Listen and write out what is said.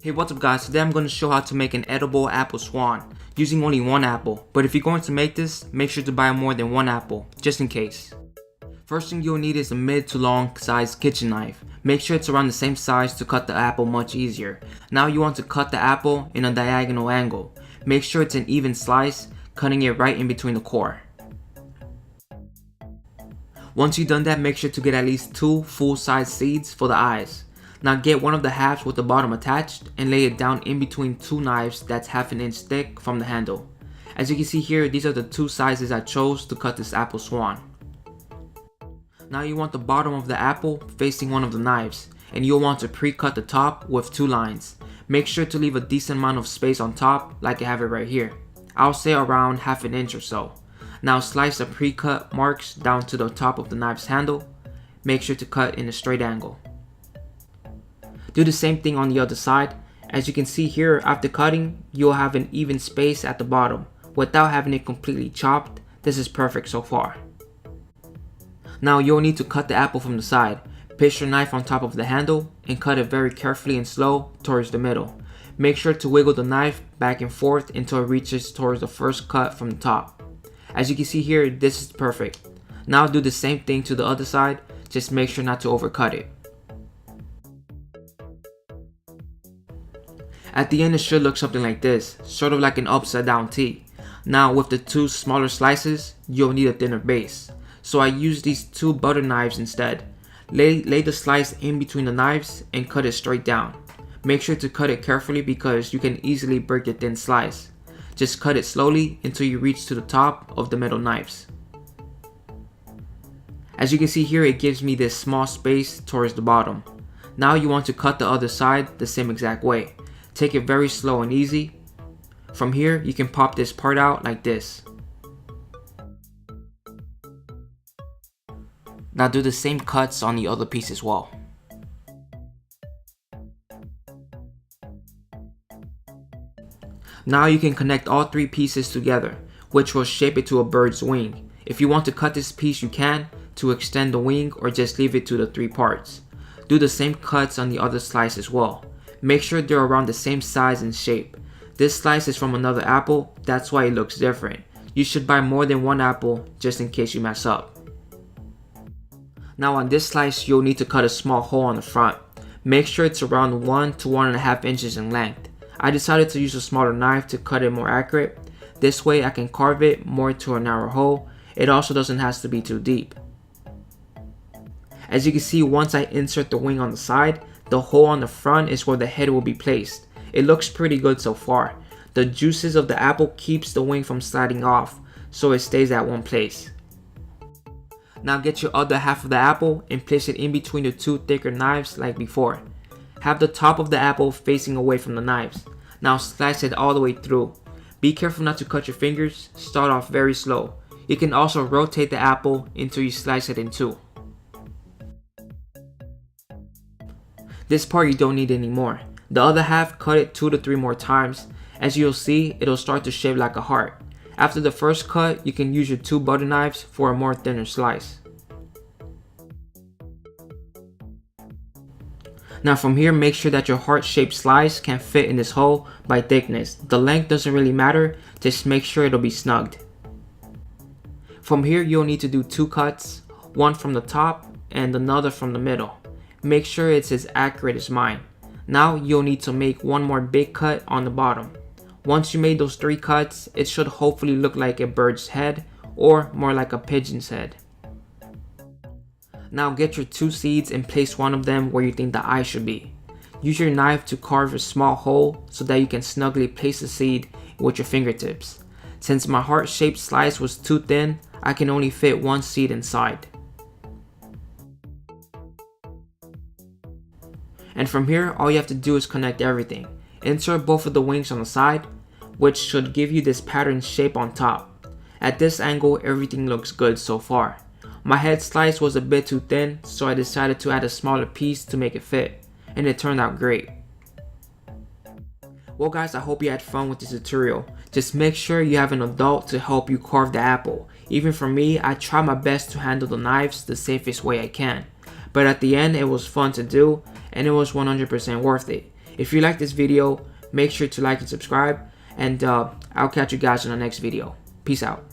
Hey, what's up guys? Today I'm going to show how to make an edible apple swan using only one apple. But if you're going to make this, make sure to buy more than one apple, just in case. First thing you'll need is a mid to long size kitchen knife. Make sure it's around the same size to cut the apple much easier. Now you want to cut the apple in a diagonal angle. Make sure it's an even slice, cutting it right in between the core. Once you've done that, make sure to get at least 2 full-size seeds for the eyes. Now get one of the halves with the bottom attached and lay it down in between 2 knives that's half an inch thick from the handle. As you can see here, these are the 2 sizes I chose to cut this apple swan. Now you want the bottom of the apple facing one of the knives, and you'll want to pre-cut the top with 2 lines. Make sure to leave a decent amount of space on top like I have it right here. I'll say around half an inch or so. Now slice the pre-cut marks down to the top of the knife's handle. Make sure to cut in a straight angle. Do the same thing on the other side. As you can see here, after cutting, you'll have an even space at the bottom. Without having it completely chopped, this is perfect so far. Now you'll need to cut the apple from the side. Place your knife on top of the handle and cut it very carefully and slow towards the middle. Make sure to wiggle the knife back and forth until it reaches towards the first cut from the top. As you can see here, this is perfect. Now do the same thing to the other side, just make sure not to overcut it. At the end it should look something like this, sort of like an upside down T. Now with the 2 smaller slices, you'll need a thinner base. So I use these 2 butter knives instead. Lay the slice in between the knives and cut it straight down. Make sure to cut it carefully because you can easily break the thin slice. Just cut it slowly until you reach to the top of the middle knives. As you can see here, it gives me this small space towards the bottom. Now you want to cut the other side the same exact way. Take it very slow and easy. From here, you can pop this part out like this. Now do the same cuts on the other piece as well. Now you can connect all 3 pieces together, which will shape it to a bird's wing. If you want to cut this piece, you can, to extend the wing, or just leave it to the 3 parts. Do the same cuts on the other slice as well. Make sure they're around the same size and shape. This slice is from another apple, that's why it looks different. You should buy more than one apple just in case you mess up. Now on this slice, you'll need to cut a small hole on the front. Make sure it's around 1 to 1.5 inches in length. I decided to use a smaller knife to cut it more accurate. This way I can carve it more to a narrow hole. It also doesn't have to be too deep. As you can see, once I insert the wing on the side, the hole on the front is where the head will be placed. It looks pretty good so far. The juices of the apple keeps the wing from sliding off, so it stays at one place. Now get your other half of the apple and place it in between the 2 thicker knives like before. Have the top of the apple facing away from the knives. Now slice it all the way through. Be careful not to cut your fingers, start off very slow. You can also rotate the apple until you slice it in 2. This part you don't need anymore. The other half, cut it 2 to 3 more times. As you'll see, it'll start to shape like a heart. After the first cut, you can use your 2 butter knives for a more thinner slice. Now from here, make sure that your heart-shaped slice can fit in this hole by thickness. The length doesn't really matter, just make sure it'll be snugged. From here, you'll need to do 2 cuts, one from the top and another from the middle. Make sure it's as accurate as mine. Now you'll need to make one more big cut on the bottom. Once you made those 3 cuts, it should hopefully look like a bird's head or more like a pigeon's head. Now get your 2 seeds and place one of them where you think the eye should be. Use your knife to carve a small hole so that you can snugly place the seed with your fingertips. Since my heart-shaped slice was too thin, I can only fit 1 seed inside. And from here, all you have to do is connect everything. Insert both of the wings on the side, which should give you this pattern shape on top. At this angle, everything looks good so far. My head slice was a bit too thin, so I decided to add a smaller piece to make it fit, and it turned out great. Well guys, I hope you had fun with this tutorial. Just make sure you have an adult to help you carve the apple. Even for me, I try my best to handle the knives the safest way I can. But at the end, it was fun to do, and it was 100% worth it. If you like this video, make sure to like and subscribe, and I'll catch you guys in the next video. Peace out.